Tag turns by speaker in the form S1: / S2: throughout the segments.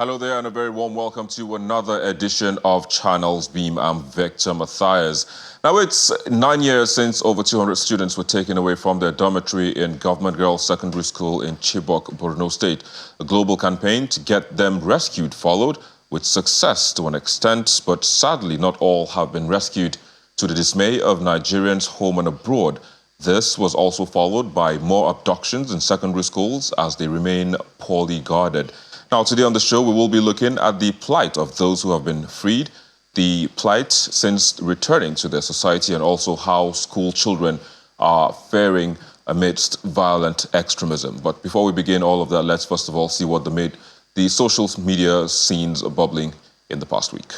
S1: Hello there and a very warm welcome to another edition of Channels Beam. I'm Victor Matthias. Now, it's 9 years since over 200 students were taken away from their dormitory in Government Girls Secondary School in Chibok, Borno State. A global campaign to get them rescued followed, with success to an extent, but sadly not all have been rescued, to the dismay of Nigerians home and abroad. This was also followed by more abductions in secondary schools as they remain poorly guarded. Now, today on the show, we will be looking at the plight of those who have been freed, the plight since returning to their society, and also how school children are faring amidst violent extremism. But before we begin all of that, let's first of all see what made the social media scenes bubbling in the past week.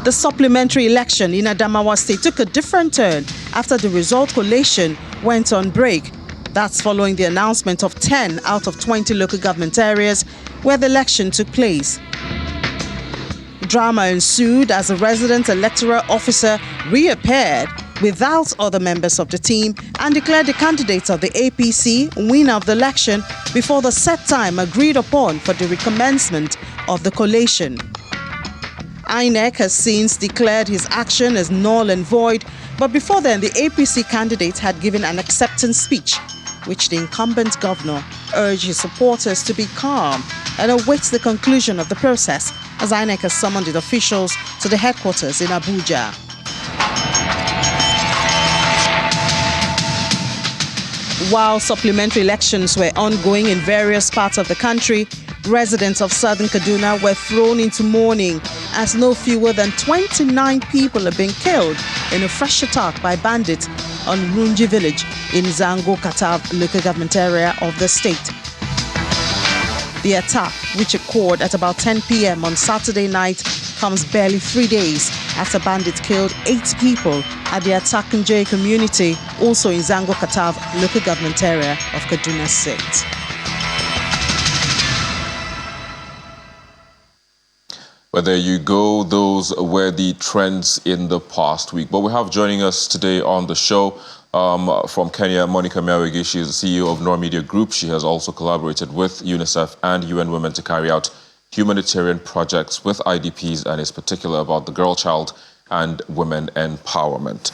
S2: The supplementary election in Adamawa State took a different turn after the result collation went on break. That's following the announcement of 10 out of 20 local government areas where the election took place. Drama ensued as a resident electoral officer reappeared without other members of the team and declared the candidates of the APC winner of the election before the set time agreed upon for the recommencement of the collation. INEC has since declared his action as null and void, but before then the APC candidate had given an acceptance speech, which the incumbent governor urged his supporters to be calm and await the conclusion of the process, as INEC has summoned its officials to the headquarters in Abuja. While supplementary elections were ongoing in various parts of the country, residents of southern Kaduna were thrown into mourning as no fewer than 29 people have been killed in a fresh attack by bandits on Runji village in Zango Katav local government area of the state. The attack, which occurred at about 10 p.m. on Saturday night, comes barely 3 days after bandits killed 8 people at the Atakunje community, also in Zango Katav local government area of Kaduna State.
S1: Well, there you go. Those were the trends in the past week. But we have joining us today on the show from Kenya, Monica Miawegi. She is the CEO of Nor Media Group. She has also collaborated with UNICEF and UN Women to carry out humanitarian projects with IDPs, and is particular about the girl child and women empowerment.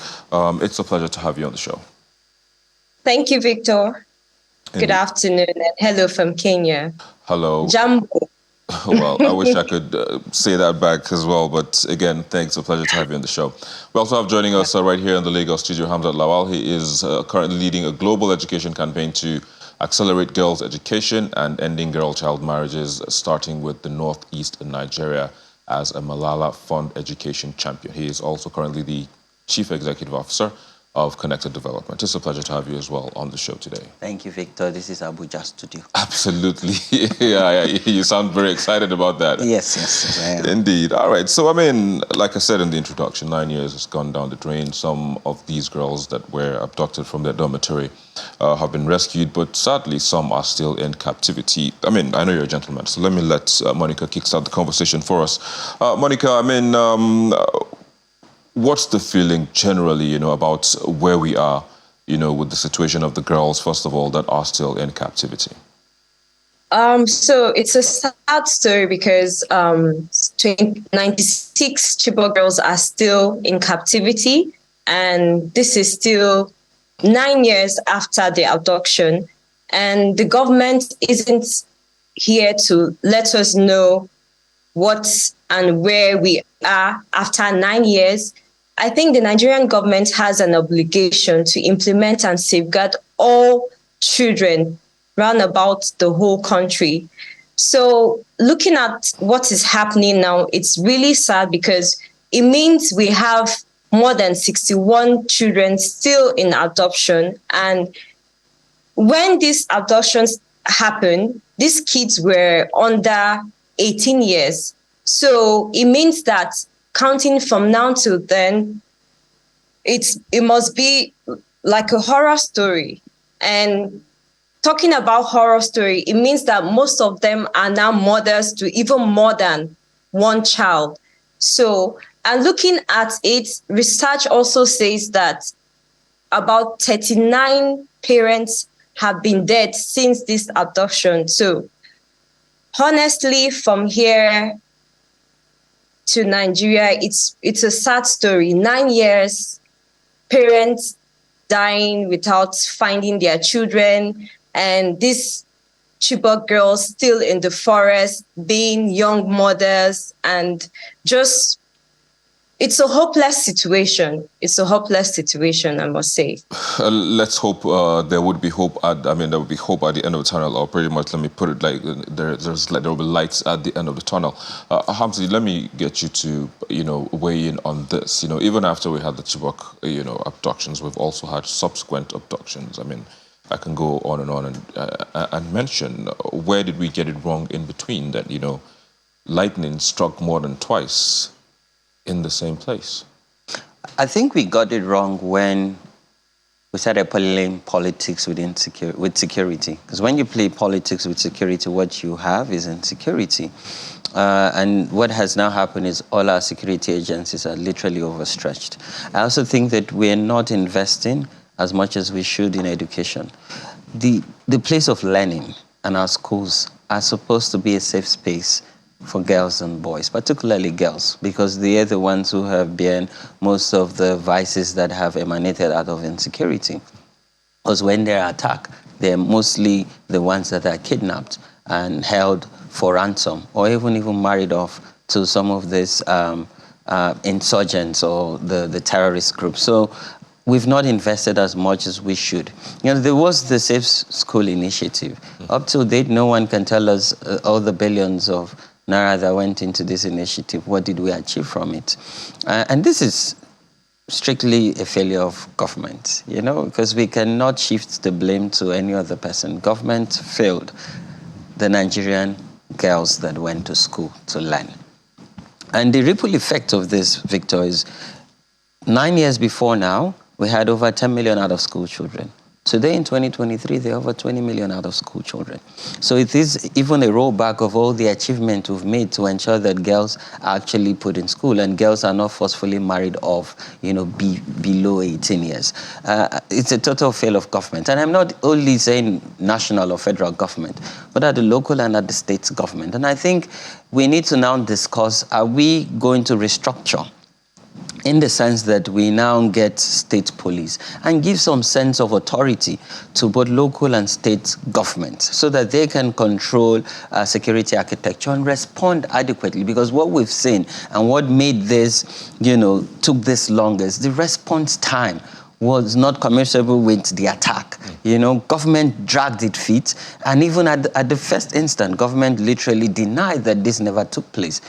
S1: It's a pleasure to have you on the show.
S3: Thank you, Victor. Good afternoon, and hello from Kenya.
S1: Hello.
S3: Jambo.
S1: Well, I wish I could say that back as well. But again, thanks. A pleasure to have you on the show. We also have joining us right here in the Lagos studio, Hamzat Lawal. He is currently leading a global education campaign to accelerate girls' education and ending girl-child marriages, starting with the Northeast in Nigeria as a Malala Fund education champion. He is also currently the Chief Executive Officer of Connected Development. It's a pleasure to have you as well on the show today.
S4: Thank you, Victor. This is Abuja studio.
S1: Absolutely. yeah, you sound very excited about that.
S4: Yes, I am.
S1: Indeed. All right. So, I mean, like I said in the introduction, 9 years has gone down the drain. Some of these girls that were abducted from their dormitory have been rescued, but sadly, some are still in captivity. I mean, I know you're a gentleman, so let me let Monica kickstart the conversation for us. Monica, I mean, what's the feeling generally, about where we are, with the situation of the girls, first of all, that are still in captivity?
S3: So it's a sad story because 96 Chibok girls are still in captivity, and this is still 9 years after the abduction, and the government isn't here to let us know what and where we are after 9 years. I think the Nigerian government has an obligation to implement and safeguard all children round about the whole country. So looking at what is happening now, it's really sad because it means we have more than 61 children still in adoption. And when these abductions happened, these kids were under 18 years. So it means that counting from now till then, it must be like a horror story. And talking about horror story, it means that most of them are now mothers to even more than one child. So, and looking at it, research also says that about 39 parents have been dead since this abduction. So honestly, from here to Nigeria, it's a sad story. 9 years, parents dying without finding their children, and these Chibok girls still in the forest, being young mothers, and just, it's a hopeless situation. It's a hopeless situation, I must say.
S1: Let's hope there would be hope there would be hope at the end of the tunnel, or pretty much, let me put it like there will be lights at the end of the tunnel. Hamzi, let me get you to, weigh in on this. Even after we had the Chibok, abductions, we've also had subsequent abductions. I can go on and mention, where did we get it wrong in between that, lightning struck more than twice in the same place?
S4: I think we got it wrong when we started playing politics with security. Because when you play politics with security, what you have is insecurity. And what has now happened is all our security agencies are literally overstretched. I also think that we're not investing as much as we should in education. The place of learning and our schools are supposed to be a safe space for girls and boys, particularly girls, because they are the ones who have been most of the vices that have emanated out of insecurity. Because when they're attacked, they're mostly the ones that are kidnapped and held for ransom, or even married off to some of these insurgents or the terrorist groups. So we've not invested as much as we should. There was the Safe School Initiative. Up to date, no one can tell us all the billions of naira that went into this initiative. What did we achieve from it? And this is strictly a failure of government, because we cannot shift the blame to any other person. Government failed the Nigerian girls that went to school to learn. And the ripple effect of this, Victor, is 9 years before now, we had over 10 million out-of-school children. Today, in 2023, there are over 20 million out-of-school children. So it is even a rollback of all the achievement we've made to ensure that girls are actually put in school and girls are not forcefully married off, below 18 years. It's a total fail of government. And I'm not only saying national or federal government, but at the local and at the state government. And I think we need to now discuss, are we going to restructure in the sense that we now get state police and give some sense of authority to both local and state governments so that they can control security architecture and respond adequately. Because what we've seen and what made this, took this longest, the response time was not commensurable with the attack. Government dragged its feet, and even at the first instant, government literally denied that this never took place.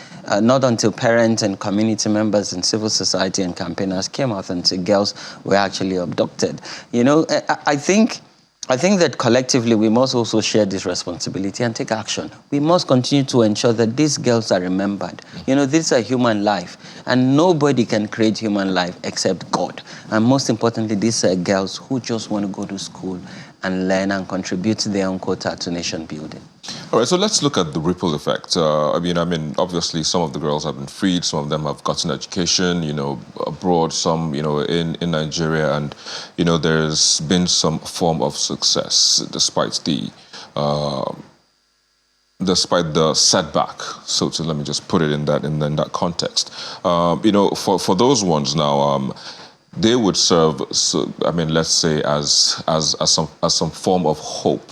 S4: Not until parents and community members and civil society and campaigners came out and said girls were actually abducted. I think that collectively we must also share this responsibility and take action. We must continue to ensure that these girls are remembered. This is a human life, and nobody can create human life except God. And most importantly, these are girls who just want to go to school and learn and contribute to their own quota to nation building.
S1: All right, so let's look at the ripple effect. Obviously, some of the girls have been freed, some of them have gotten education, abroad, some, in Nigeria, and, there's been some form of success despite the setback. So let me just put it in that context. For those ones now, they would serve, let's say as some form of hope,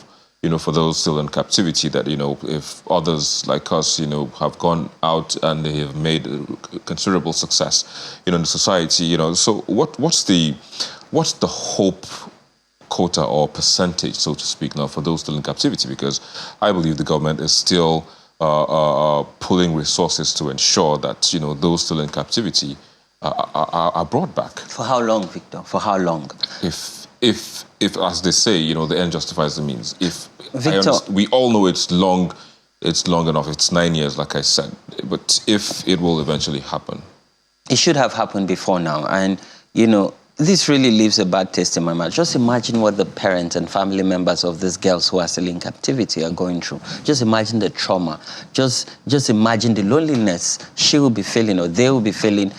S1: for those still in captivity, that, if others like us, have gone out and they have made considerable success, in the society, so what's the hope quota or percentage, so to speak, now for those still in captivity? Because I believe the government is still pulling resources to ensure that, those still in captivity are brought back.
S4: For how long, Victor? For how long?
S1: If as they say, the end justifies the means.
S4: Victor,
S1: we all know it's long enough. It's 9 years, like I said. But if it will eventually happen,
S4: it should have happened before now. And this really leaves a bad taste in my mouth. Just imagine what the parents and family members of these girls who are still in captivity are going through. Just imagine the trauma. Just imagine the loneliness she will be feeling, or they will be feeling,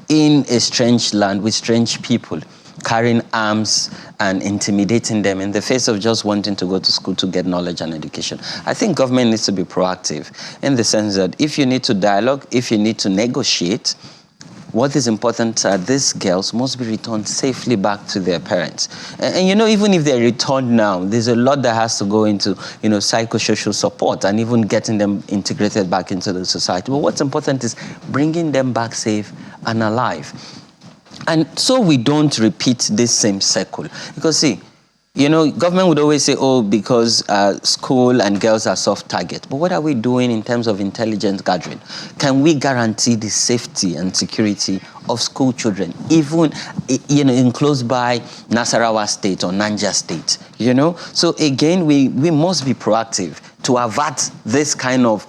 S4: in a strange land with strange people. carrying arms and intimidating them in the face of just wanting to go to school to get knowledge and education. I think government needs to be proactive in the sense that if you need to dialogue, if you need to negotiate, what is important are these girls must be returned safely back to their parents. And you know, even if they're returned now, there's a lot that has to go into, you know, psychosocial support and even getting them integrated back into the society. But what's important is bringing them back safe and alive. And so we don't repeat this same cycle. Because see, you know, government would always say, oh, because school and girls are soft target. But what are we doing in terms of intelligence gathering? Can we guarantee the safety and security of school children, even, you know, in close by Nasarawa State or Niger State, you know? So again, we must be proactive to avert this kind of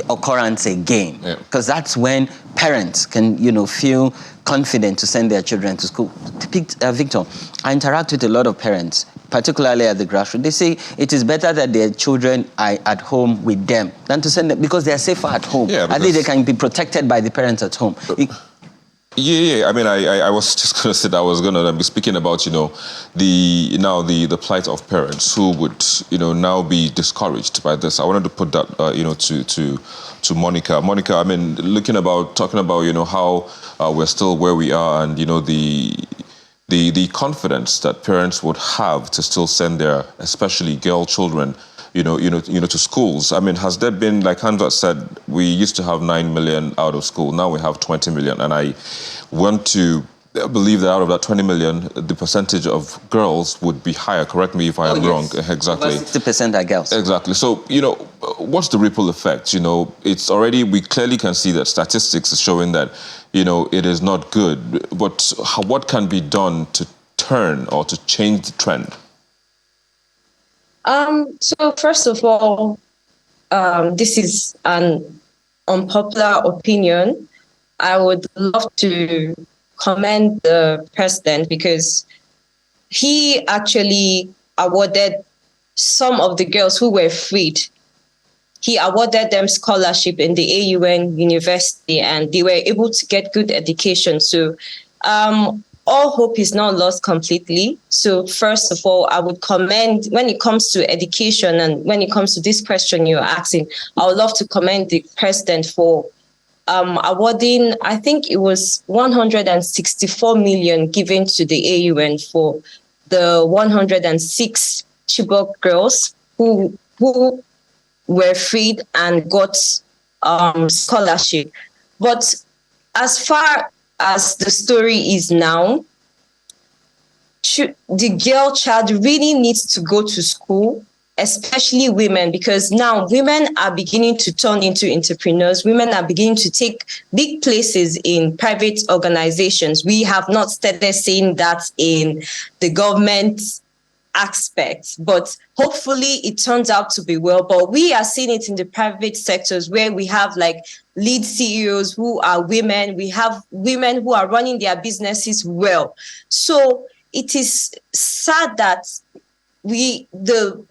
S4: occurrence again, because that's when parents can, you know, feel confident to send their children to school. Victor, I interact with a lot of parents, particularly at the grassroots. They say it is better that their children are at home with them than to send them, because they are safer at home. Yeah, at least they can be protected by the parents at home.
S1: Yeah. I mean, I was just going to say that I was going to be speaking about, you know, the plight of parents who would, you know, now be discouraged by this. I wanted to put that, you know, to Monica. Monica, I mean, talking about, you know, how we're still where we are, and, you know, the confidence that parents would have to still send their, especially girl children, you know, to schools. I mean, has there been, like Hamza said, we used to have 9 million out of school. Now we have 20 million. And I want to believe that out of that 20 million, the percentage of girls would be higher. Correct me if I am wrong. Exactly.
S4: 60% are girls.
S1: Exactly. So, you know, what's the ripple effect? You know, it's already, we clearly can see that statistics is showing that, you know, it is not good. But what can be done to turn or to change the trend?
S3: So first of all, this is an unpopular opinion. I would love to commend the president because he actually awarded some of the girls who were freed. He awarded them scholarship in the AUN University, and they were able to get good education. So all hope is not lost completely. So first of all, I would commend, when it comes to education and when it comes to this question you're asking, I would love to commend the president for awarding, I think it was 164 million given to the AUN for the 106 Chibok girls who were freed and got scholarship. But as far as the story is now, the girl child really needs to go to school, especially women, because now women are beginning to turn into entrepreneurs. Women are beginning to take big places in private organizations. We have not started seeing that in the government aspects, but hopefully it turns out to be well. But we are seeing it in the private sectors where we have like lead CEOs who are women. We have women who are running their businesses well. So it is sad that the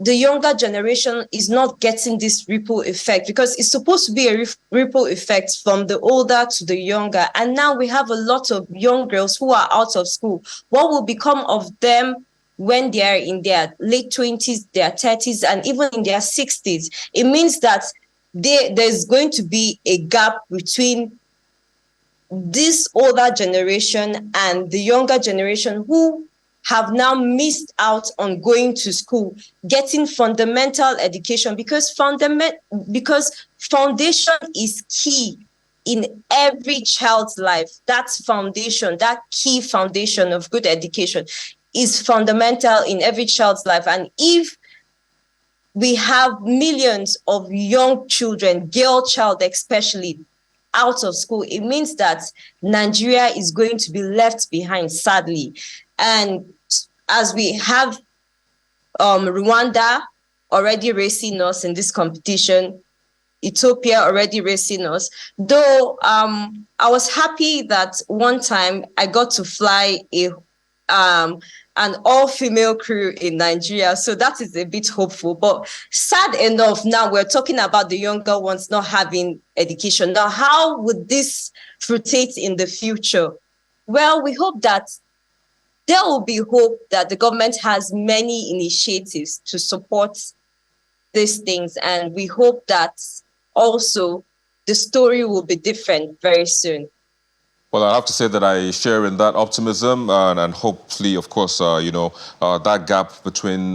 S3: younger generation is not getting this ripple effect, because it's supposed to be a ripple effect from the older to the younger. And now we have a lot of young girls who are out of school. What will become of them when they are in their late 20s, their 30s, and even in their 60s? It means that there's going to be a gap between this older generation and the younger generation who have now missed out on going to school, getting fundamental education, because foundation is key in every child's life. That's foundation, that key foundation of good education is fundamental in every child's life. And if we have millions of young children, girl child especially, out of school, it means that Nigeria is going to be left behind, sadly. And as we have Rwanda already racing us in this competition, Ethiopia already racing us, though I was happy that one time I got to fly an all-female crew in Nigeria. So that is a bit hopeful. But sad enough, now we're talking about the younger ones not having education. Now, how would this fruitate in the future? Well, we hope that there will be hope that the government has many initiatives to support these things. And we hope that also the story will be different very soon.
S1: Well, I have to say that I share in that optimism, and hopefully, of course, that gap between,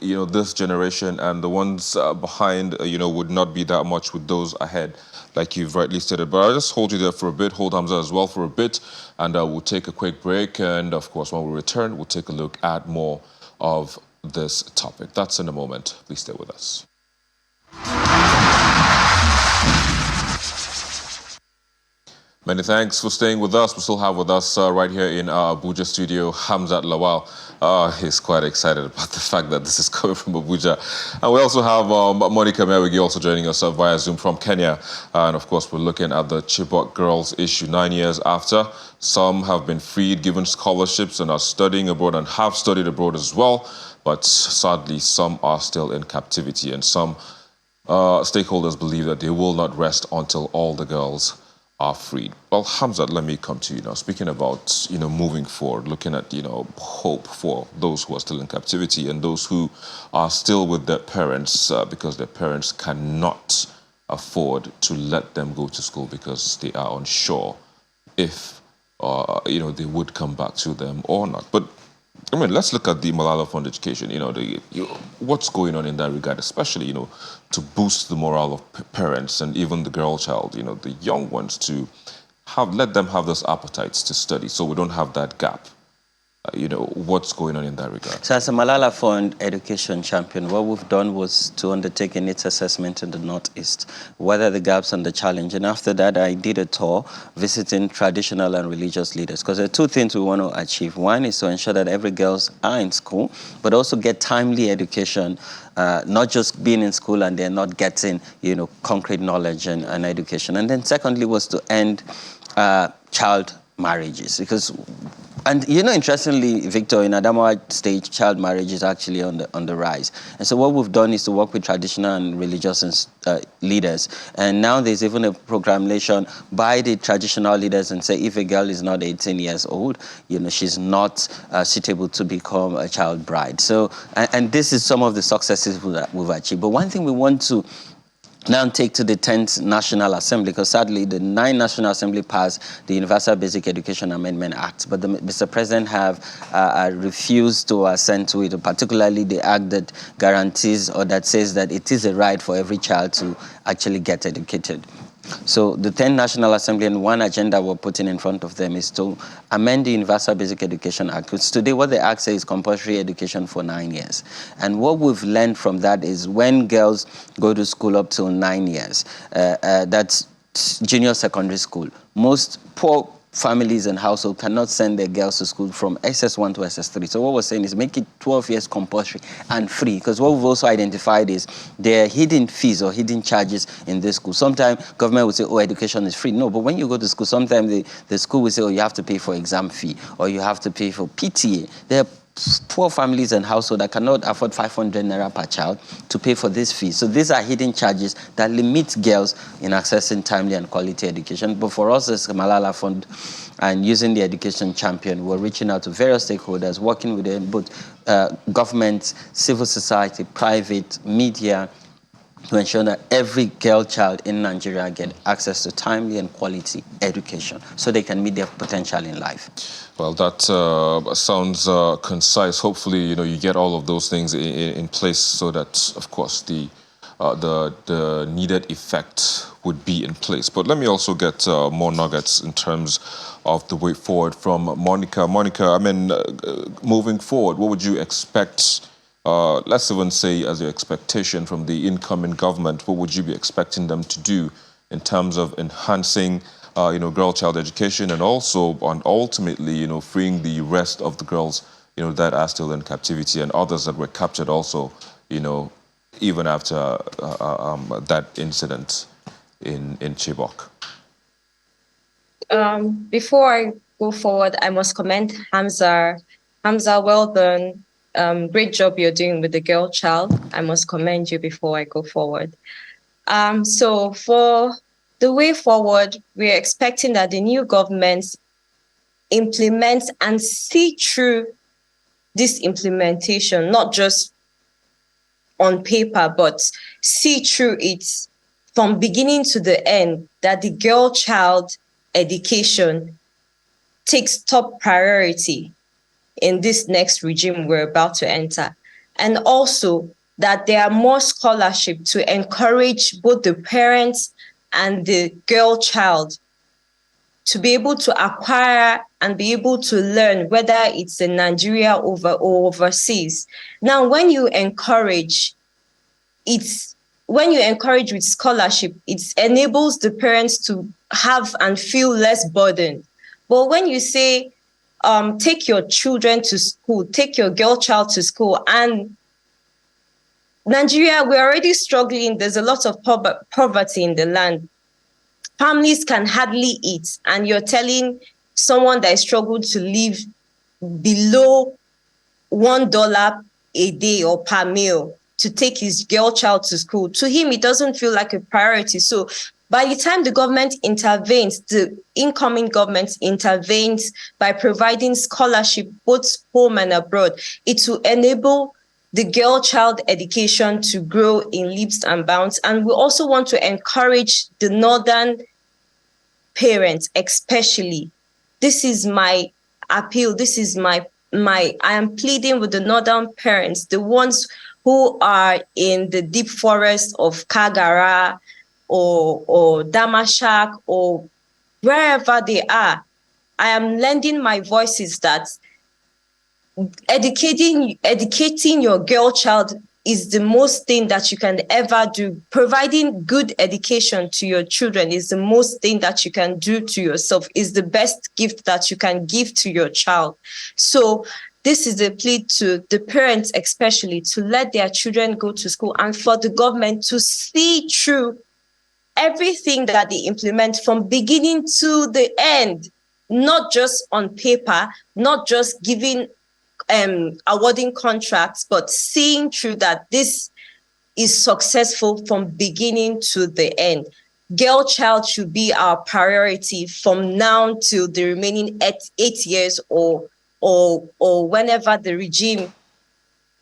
S1: this generation and the ones behind, would not be that much with those ahead, like you've rightly stated. But I'll just hold you there for a bit, hold Hamza as well for a bit, and we'll take a quick break. And of course, when we return, we'll take a look at more of this topic. That's in a moment. Please stay with us. Many thanks for staying with us. We still have with us right here in our Abuja studio, Hamzat Lawal. He's quite excited about the fact that this is coming from Abuja. And we also have Monica Mewigi also joining us via Zoom from Kenya. And of course, we're looking at the Chibok girls issue 9 years after. Some have been freed, given scholarships, and are studying abroad and have studied abroad as well. But sadly, some are still in captivity. And some stakeholders believe that they will not rest until all the girls are freed. Well, Hamzat, let me come to you now. Speaking about, moving forward, looking at, hope for those who are still in captivity and those who are still with their parents because their parents cannot afford to let them go to school because they are unsure if, they would come back to them or not. But let's look at the Malala Fund Education, what's going on in that regard, especially, to boost the morale of parents and even the girl child, the young ones, to let them have those appetites to study so we don't have that gap. What's going on in that regard?
S4: So as a Malala Fund education champion, what we've done was to undertake a needs assessment in the Northeast. What are the gaps and the challenge? And after that, I did a tour visiting traditional and religious leaders, because there are two things we want to achieve. One is to ensure that every girls are in school, but also get timely education, not just being in school and they're not getting, concrete knowledge and education. And then secondly was to end child marriages, because interestingly, Victor, in Adamawa state, child marriage is actually on the rise. And so what we've done is to work with traditional and religious leaders. And now there's even a proclamation by the traditional leaders and say if a girl is not 18 years old, she's not suitable to become a child bride. So, and this is some of the successes that we've achieved. But one thing we want to now take to the 10th National Assembly, because sadly the 9th National Assembly passed the Universal Basic Education Amendment Act, but Mr. President have refused to assent to it, particularly the act that guarantees or that says that it is a right for every child to actually get educated. So the 10th National Assembly, and one agenda we're putting in front of them is to amend the Universal Basic Education Act. Because today what the Act says is compulsory education for 9 years. And what we've learned from that is when girls go to school up till 9 years, that's junior secondary school, most poor families and households cannot send their girls to school from SS1 to SS3. So what we're saying is make it 12 years compulsory and free, because what we've also identified is there are hidden fees or hidden charges in this school. Sometimes government will say, oh, education is free. No, but when you go to school, sometimes the school will say, oh, you have to pay for exam fee or you have to pay for PTA. There are poor families and households that cannot afford 500 naira per child to pay for this fee. So these are hidden charges that limit girls in accessing timely and quality education. But for us as Malala Fund and using the education champion, we're reaching out to various stakeholders, working with them, both government, civil society, private, media, to ensure that every girl child in Nigeria get access to timely and quality education so they can meet their potential in life.
S1: Well, that sounds concise. Hopefully, you get all of those things in place so that, of course, the needed effect would be in place. But let me also get more nuggets in terms of the way forward from Monica. Monica, moving forward, what would you expect? Let's even say as your expectation from the incoming government, what would you be expecting them to do in terms of enhancing, girl child education and also ultimately, freeing the rest of the girls, that are still in captivity and others that were captured also, even after that incident in Chibok?
S3: Before I go forward, I must commend Hamza. Hamza, well done. Great job you're doing with the girl child. I must commend you before I go forward. So for the way forward, we're expecting that the new government implement and see through this implementation, not just on paper, but see through it from beginning to the end, that the girl child education takes top priority in this next regime we're about to enter. And also that there are more scholarship to encourage both the parents and the girl child to be able to acquire and be able to learn, whether it's in Nigeria or overseas. Now, when you encourage with scholarship, it enables the parents to have and feel less burdened. But when you say, take your children to school, take your girl child to school, and Nigeria, we're already struggling. There's a lot of poverty in the land. Families can hardly eat, and you're telling someone that struggled to live below $1 a day or per meal to take his girl child to school. To him, it doesn't feel like a priority. So by the time the government intervenes, the incoming government intervenes by providing scholarship both home and abroad, it will enable the girl child education to grow in leaps and bounds. And we also want to encourage the northern parents, especially. This is my appeal. This is I am pleading with the northern parents, the ones who are in the deep forest of Kagara or Damashak or wherever they are. I am lending my voices that educating your girl child is the most thing that you can ever do. Providing good education to your children is the most thing that you can do to yourself, is the best gift that you can give to your child. So this is a plea to the parents, especially, to let their children go to school, and for the government to see through everything that they implement from beginning to the end, not just on paper, not just giving awarding contracts, but seeing through that this is successful from beginning to the end. Girl child should be our priority from now till the remaining 8 years or whenever the regime.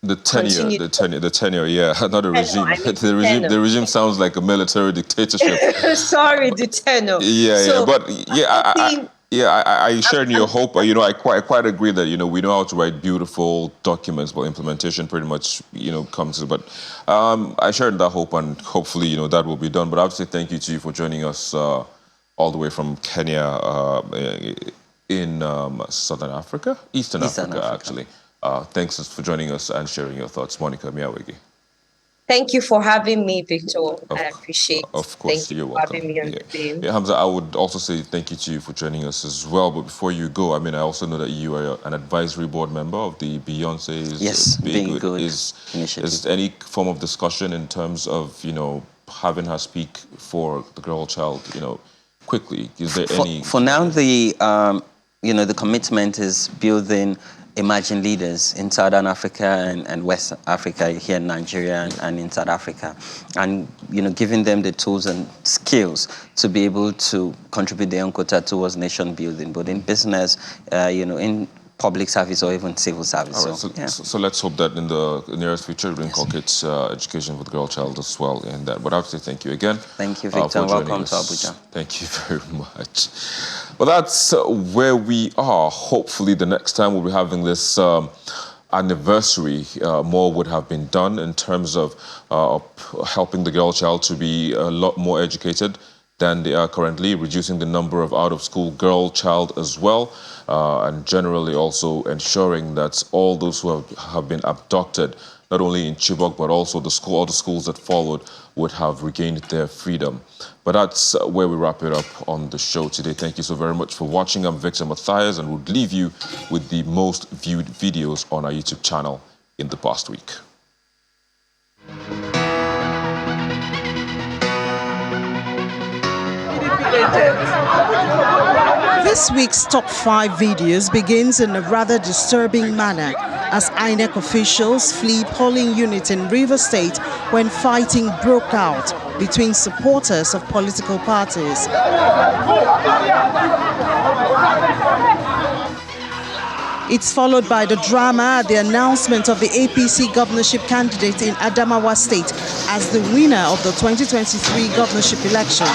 S1: The tenure, yeah, not a regime. The regime sounds like a military dictatorship.
S3: Sorry, the tenure.
S1: I share in your hope. I quite agree that we know how to write beautiful documents, but implementation pretty much comes. But I share in that hope, and hopefully that will be done. But I have to say thank you to you for joining us all the way from Kenya in Southern Africa, Eastern Africa, actually. Thanks for joining us and sharing your thoughts, Monica Miawegi.
S3: Thank you for having me, Victor. I appreciate it.
S1: Of course, you're welcome.
S3: Having me on the team.
S1: Yeah, Hamza, I would also say thank you to you for joining us as well. But before you go, I also know that you are an advisory board member of the Beyonce's Being Good initiative. Is any form of discussion in terms of having her speak for the girl child quickly? Is there any?
S4: For now, the commitment is building emerging leaders in Southern Africa and West Africa, here in Nigeria and in South Africa, and giving them the tools and skills to be able to contribute their own quota towards nation building, but in business, in public service or even civil service.
S1: All right, so let's hope that in the nearest future we inculcate education for the girl child as well in that. But I have to say thank you again.
S4: Thank you, Victor, and welcome to Abuja.
S1: Thank you very much. Well, that's where we are. Hopefully the next time we'll be having this anniversary, more would have been done in terms of helping the girl child to be a lot more educated than they are currently, reducing the number of out-of-school girl child as well, and generally also ensuring that all those who have been abducted, not only in Chibok, but also all the schools that followed, would have regained their freedom. But that's where we wrap it up on the show today. Thank you so very much for watching. I'm Victor Matthias, and we'll leave you with the most viewed videos on our YouTube channel in the past week.
S2: This week's top 5 videos begins in a rather disturbing manner as INEC officials flee polling units in Rivers State when fighting broke out between supporters of political parties. It's followed by the drama at the announcement of the APC governorship candidate in Adamawa State as the winner of the 2023 governorship election.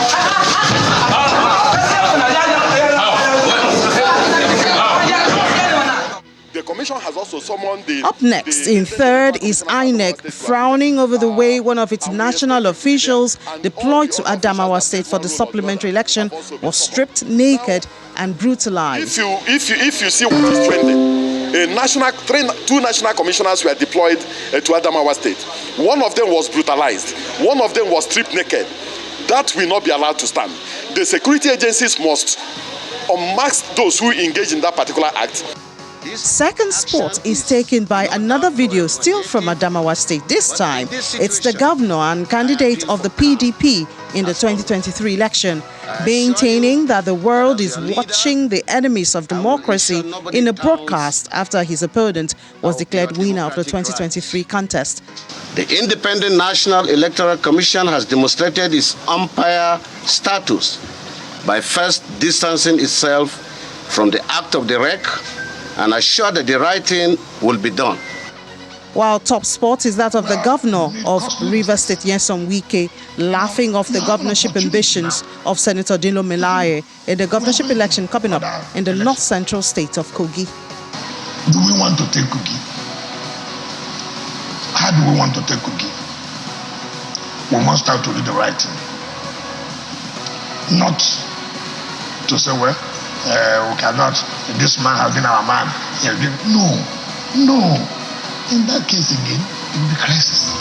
S5: The commission has also summoned the...
S2: Up next, in third, is INEC, frowning over the way one of its national officials deployed to Adamawa State for the supplementary election was stripped naked and brutalized.
S5: If you see what is trending, two national commissioners were deployed to Adamawa State. One of them was brutalized. One of them was stripped naked. That will not be allowed to stand. The security agencies must unmask those who engage in that particular act.
S2: Second spot is taken by another video still from Adamawa State. This time, it's the governor and candidate of the PDP in the 2023 election, maintaining that the world is watching the enemies of democracy in a broadcast after his opponent was declared winner of the 2023 contest.
S6: The Independent National Electoral Commission has demonstrated its umpire status by first distancing itself from the act of the wreck and assure that the right thing will be done.
S2: While top spot is that of the governor of Rivers State, Nyesom Wike, laughing off the governorship ambitions of Senator Dilo Melaye in the governorship election coming up in the north-central state of Kogi.
S7: Do we want to take Kogi? How do we want to take Kogi? We must start to do the right thing. Not to say, well, we cannot, this man has been our man. No. In that case again, it will be crisis.